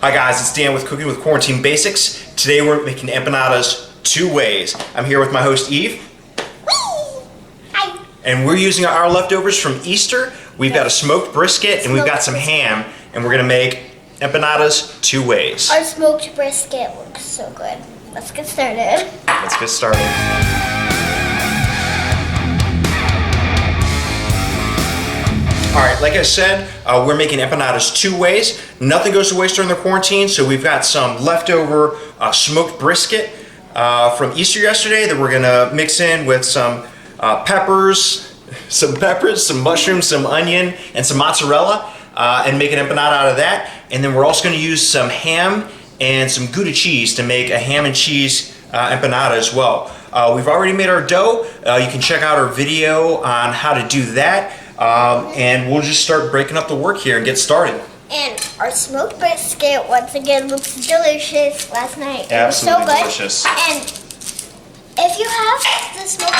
Hi guys, it's Dan with Cooking with Quarantine Basics. Today we're making empanadas 2 ways. I'm here with my host Eve. Hi. And we're using our leftovers from Easter. We've got a smoked brisket and we've got some ham, and we're gonna make empanadas 2 ways. Our smoked brisket looks so good. Let's get started. Let's get started. All right, like I said, we're making empanadas 2 ways. Nothing goes to waste during the quarantine, so we've got some leftover smoked brisket from Easter yesterday that we're gonna mix in with some peppers, some mushrooms, some onion, and some mozzarella, and make an empanada out of that. And then we're also gonna use some ham and some gouda cheese to make a ham and cheese empanada as well. We've already made our dough. You can check out our video on how to do that. And we'll just start breaking up the work here and get started. And our smoked brisket once again looks delicious. Last night it was so Absolutely good. delicious. And if you have the smoked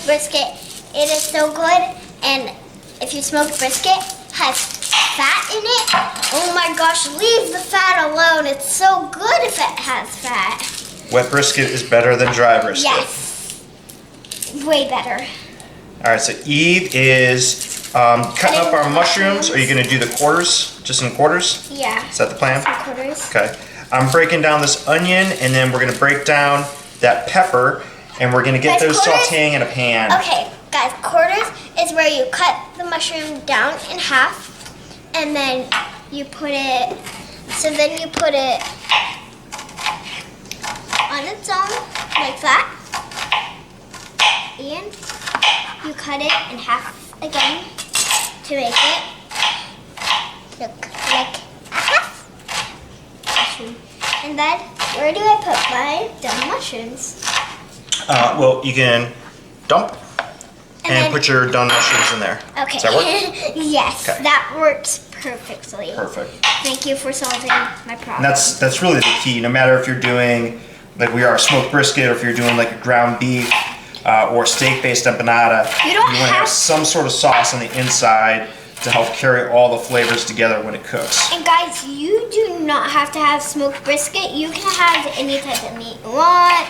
brisket, it is so good. And if your smoked brisket has fat in it, oh my gosh, leave the fat alone. It's so good if it has fat. Wet brisket is better than dry brisket. Yes, way better. All right, so Eve is cutting up our mushrooms. Are you gonna do the quarters, just in quarters? Yeah. Is that the plan? Some quarters. Okay. I'm breaking down this onion, and then we're gonna break down that pepper, and we're gonna get those sauteing in a pan. Okay, guys, quarters is where you cut the mushroom down in half, and then you put it, on its own, like that, and you cut it in half again to make it look like a half mushroom. And then, where do I put my done mushrooms? Well, you can dump and then put your done mushrooms in there. Okay. Does that work? Yes, Okay. that works perfectly. Perfect. Thank you for solving my problem. And that's really the key. No matter if you're doing, like we are, a smoked brisket, or if you're doing like a ground beef or steak-based empanada, you want to have some sort of sauce on the inside to help carry all the flavors together when it cooks. And guys, you do not have to have smoked brisket. You can have any type of meat you want,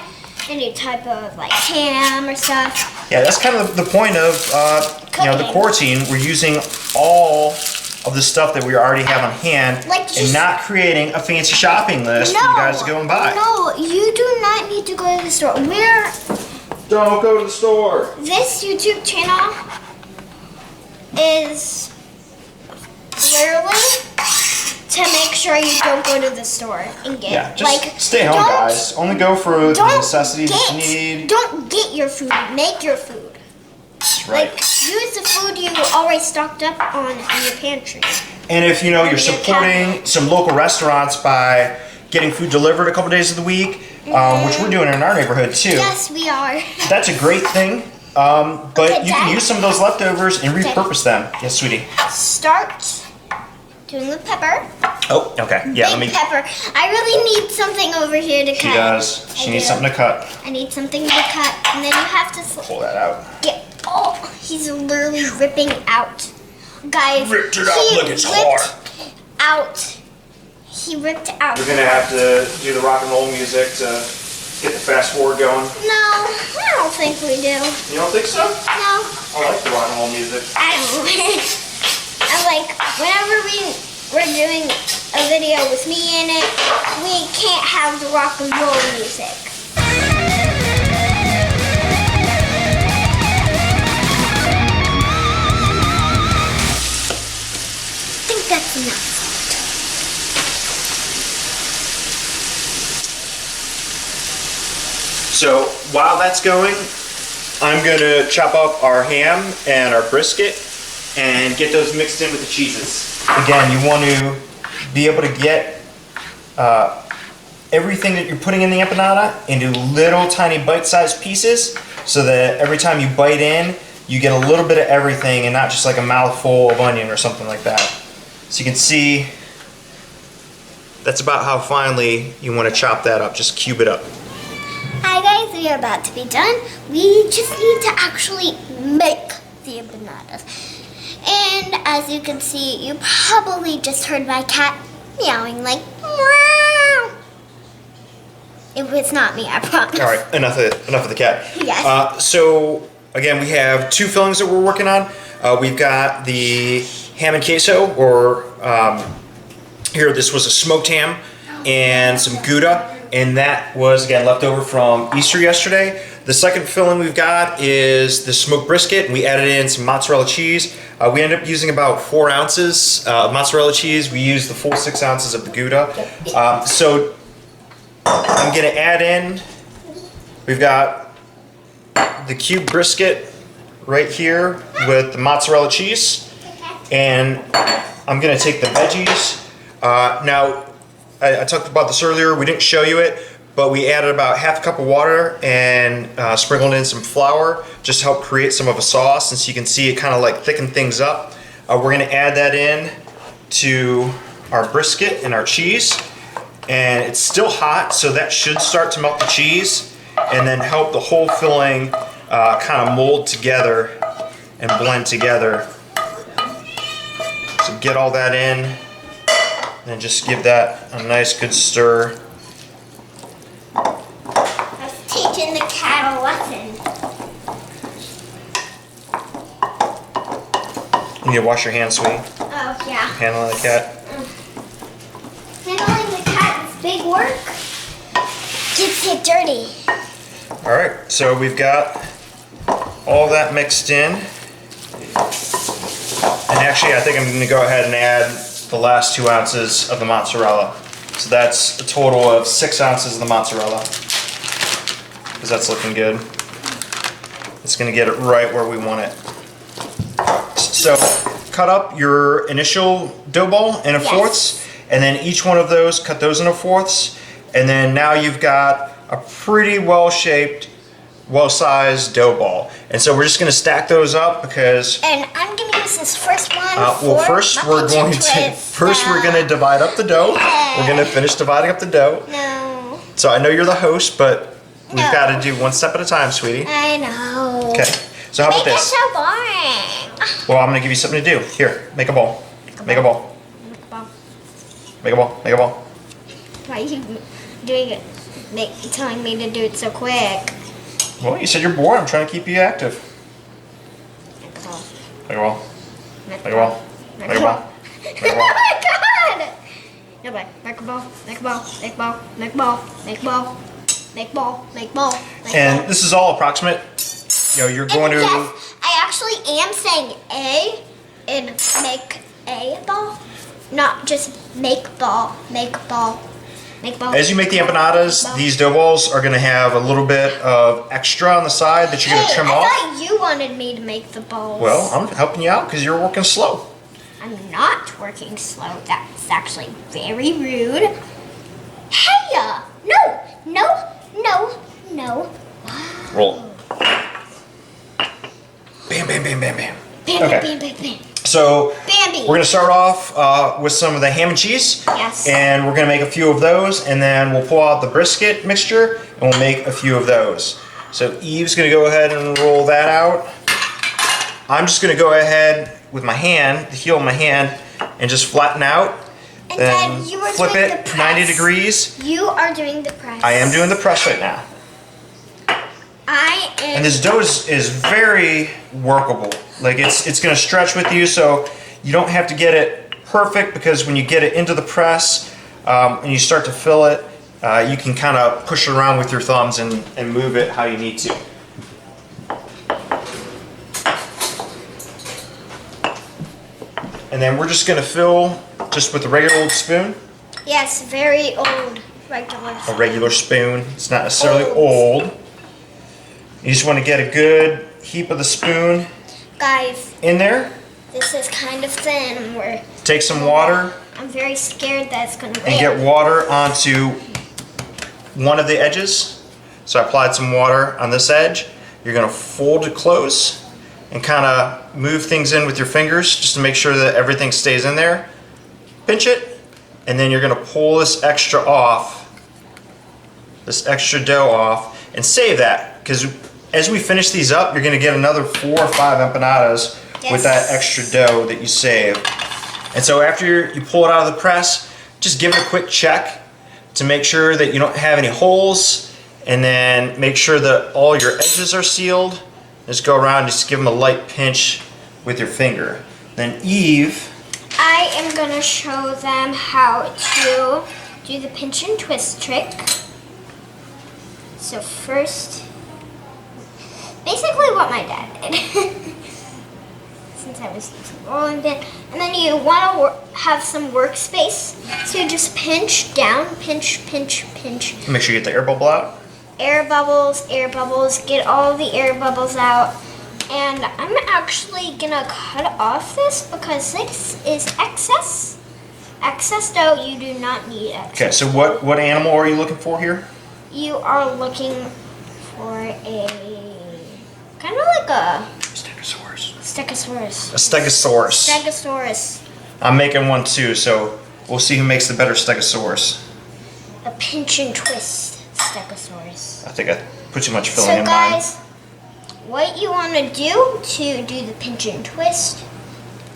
any type of like ham or stuff. Yeah, that's kind of the point of the quarantine. We're using all of the stuff that we already have on hand, and not creating a fancy shopping list for you guys to go and buy. No, you do not need to go to the store. Don't go to the store. This YouTube channel is literally to make sure you don't go to the store and get. Yeah, just stay home, guys. Only go for the necessities that you need. Don't get your food. Make your food. That's right. Like, use the food you already stocked up on in your pantry. And if you're supporting some local restaurants by getting food delivered a couple days of the week, which we're doing in our neighborhood too. Yes, we are. That's a great thing. But you can use some of those leftovers and repurpose them. Yes, sweetie. Start doing the pepper. Oh, okay. Yeah, Big pepper. I really need something over here to cut. She does. She needs something to cut. I need something to cut, and then you have to pull that out. Oh, he's literally ripping out. Guys, ripped it out. Look, it's hard. He ripped out. We're gonna have to do the rock and roll music to get the fast forward going. No, I don't think we do. You don't think so? No. I like the rock and roll music. I don't. I'm like, whenever we're doing a video with me in it, we can't have the rock and roll music. I think that's enough. So while that's going, I'm gonna chop up our ham and our brisket and get those mixed in with the cheeses. Again, you want to be able to get everything that you're putting in the empanada into little tiny bite-sized pieces, so that every time you bite in, you get a little bit of everything and not just like a mouthful of onion or something like that. So you can see that's about how finely you want to chop that up. Just cube it up. Hi guys, we are about to be done. We just need to actually make the empanadas. And as you can see, you probably just heard my cat meowing like meow. It was not me, I promise. All right, enough of the cat. Yes. So again, we have two fillings that we're working on. We've got the ham and queso, or here this was a smoked ham and some gouda, and that was again left over from Easter yesterday. The second filling we've got is the smoked brisket, and we added in some mozzarella cheese. We ended up using about 4 ounces of mozzarella cheese. We used the full 6 ounces of the gouda. So I'm gonna add in, we've got the cube brisket right here with the mozzarella cheese, and I'm gonna take the veggies. Now, I talked about this earlier, we didn't show you it, but we added about half a cup of water and sprinkled in some flour just to help create some of a sauce, and so you can see it kind of like thicken things up. We're gonna add that in to our brisket and our cheese, and it's still hot, so that should start to melt the cheese and then help the whole filling kind of mold together and blend together. So get all that in and just give that a nice good stir. That's teaching the cat a lesson. You need to wash your hands, sweetie. Oh, yeah. Handling the cat. Handling the cat is big work. Gets it dirty. All right, so we've got all that mixed in. And actually, I think I'm gonna go ahead and add the last 2 ounces of the mozzarella. So that's a total of 6 ounces of the mozzarella, because that's looking good. It's gonna get it right where we want it. So cut up your initial dough ball into fourths, and then each one of those, cut those into fourths, and then now you've got a pretty well-shaped, well-sized dough ball. And so we're just gonna stack those up because And I'm gonna use this first one. well, first we're gonna divide up the dough. We're gonna finish dividing up the dough. No. So I know you're the host, but we've got to do one step at a time, sweetie. I know. Okay. So how about Make it this? so boring. Well, I'm gonna give you something to do. Here, make a ball. Make a ball. Make a ball. Make a ball. Why are you doing it? Telling me to do it so quick. Well, you said you're bored. I'm trying to keep you active. Make a ball. Make a ball. Make a ball. Make a ball. Oh my god! No, but make a ball. Make a ball. Make a ball. Make a ball. Make a ball. Make a ball. Make a ball. And this is all approximate. You know, you're going to. Yes, I actually am saying A in make a ball, not just make ball, make ball, make ball. As you make the empanadas, these dough balls are going to have a little bit of extra on the side that you're going to trim off. I thought you wanted me to make the balls. Well, I'm helping you out because you're working slow. I'm not working slow. That's actually very rude. Hey, no. Roll. Bam, bam, bam, bam, bam. Bam, Okay. bam, bam, bam. So Bambi. we're gonna start off with some of the ham and cheese. Yes. And we're gonna make a few of those, and then we'll pull out the brisket mixture, and we'll make a few of those. So Eve's gonna go ahead and roll that out. I'm just gonna go ahead with my hand, the heel of my hand, and just flatten out. And Then Dad, you were flip doing it the press. 90 degrees. You are doing the press. I am doing the press right now. I am. And this dough is very workable. Like it's gonna stretch with you, so you don't have to get it perfect, because when you get it into the press and you start to fill it, you can kind of push it around with your thumbs and move it how you need to. And then we're just gonna fill just with a regular old spoon. Yes, very old regular. A regular spoon. It's not necessarily old. You just want to get a good heap of the spoon Guys, in there. this is kind of thin. Take some water I'm very scared that it's gonna break. and get water onto one of the edges. So I applied some water on this edge. You're gonna fold it close and kind of move things in with your fingers just to make sure that everything stays in there. Pinch it, and then you're gonna pull this extra off, this extra dough off, and save that, because as we finish these up, you're gonna get another 4 or 5 empanadas with that extra dough that you saved. And so after you pull it out of the press, just give it a quick check to make sure that you don't have any holes, and then make sure that all your edges are sealed. Just go around and just give them a light pinch with your finger. Then Eve, I am gonna show them how to do the pinch and twist trick. So first, basically what my dad did. Since I was using rolling pin. And then you want to have some workspace. So you just pinch down, pinch, pinch, pinch. make sure you get the air bubble out. Air bubbles, get all the air bubbles out. And I'm actually gonna cut off this because this is excess. Excess dough, you do not need excess. Okay, so what animal are you looking for here? You are looking for a, kind of like a Stegosaurus. Stegosaurus. A stegosaurus. Stegosaurus. I'm making one too, so we'll see who makes the better stegosaurus. A pinch and twist Stegosaurus. I think I put too much filling So in guys, what you want to do the pinch and twist,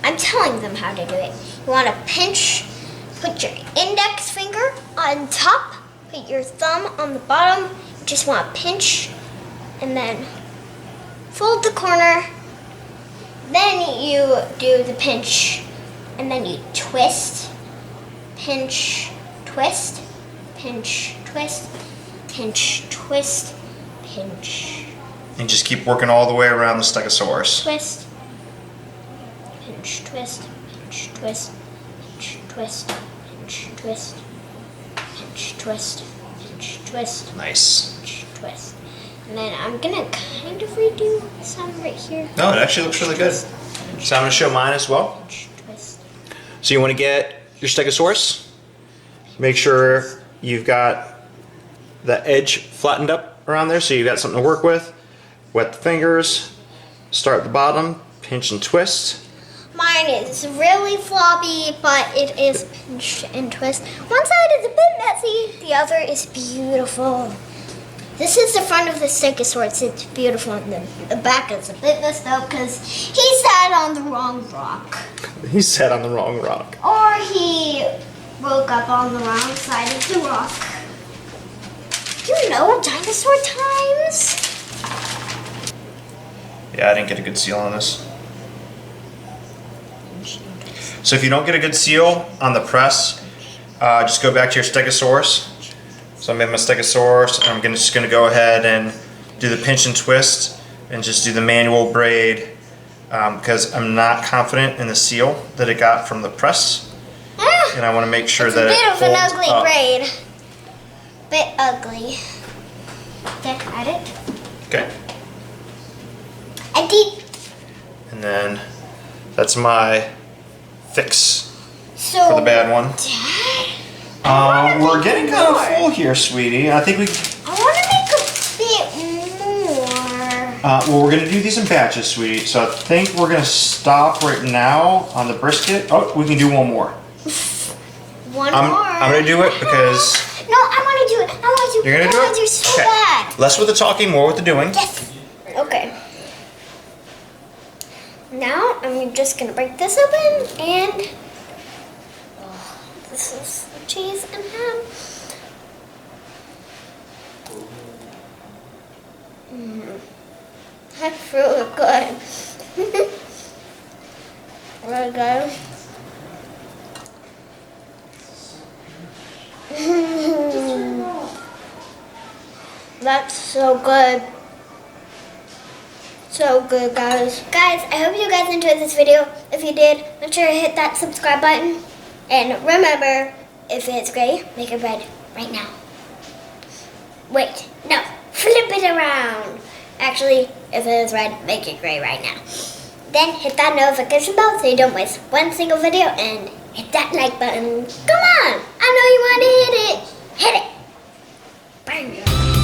I'm telling them how to do it. You want to pinch, put your index finger on top, put your thumb on the bottom. You just want to pinch and then fold the corner. Then you do the pinch and then you twist, pinch, twist, pinch, twist, pinch, twist, pinch. And just keep working all the way around the stegosaurus. Twist, pinch, twist, pinch, twist, pinch, twist, pinch, twist, pinch, twist, pinch, twist, Nice. pinch, twist. And then I'm gonna kind of redo some right here. No, it actually looks really good. So I'm gonna show mine as well. Pinch, twist. So you want to get your stegosaurus. Make sure you've got the edge flattened up around there so you've got something to work with. Wet the fingers, start at the bottom, pinch and twist. Mine is really floppy, but it is pinch and twist. One side is a bit messy, the other is beautiful. This is the front of the Stegosaurus, it's beautiful, and the back is a bit messed up because he sat on the wrong rock. He sat on the wrong rock. Or he woke up on the wrong side of the rock. Do you know dinosaur times? Yeah, I didn't get a good seal on this. So if you don't get a good seal on the press, just go back to your stegosaurus. So I made my stegosaurus, and I'm just gonna go ahead and do the pinch and twist and just do the manual braid because I'm not confident in the seal that it got from the press. And I want to make sure It's that a bit it of an holds ugly up. braid. Bit ugly. Okay, add it. Okay. And deep. And then that's my fix So for the bad one. Dad, We're getting kind more. of full here, sweetie. I think we. I want to make a bit more. Well, we're gonna do these in batches, sweetie. So I think we're gonna stop right now on the brisket. Oh, we can do one more. One I'm more. gonna do it because No, I want to do it. I want to. you're gonna do I it. want to do it so bad. Less with the talking, more with the doing. Yes. Okay. Now I'm just gonna break this open and this is the cheese and ham. That's really good. Really good. That's so good. So good, guys. Guys, I hope you guys enjoyed this video. If you did, make sure to hit that subscribe button. And remember, if it's gray, make it red right now. Wait, no, flip it around. Actually, if it is red, make it gray right now. Then hit that notification bell so you don't miss one single video and hit that like button. Come on, I know you want to hit it. Hit it. Bang.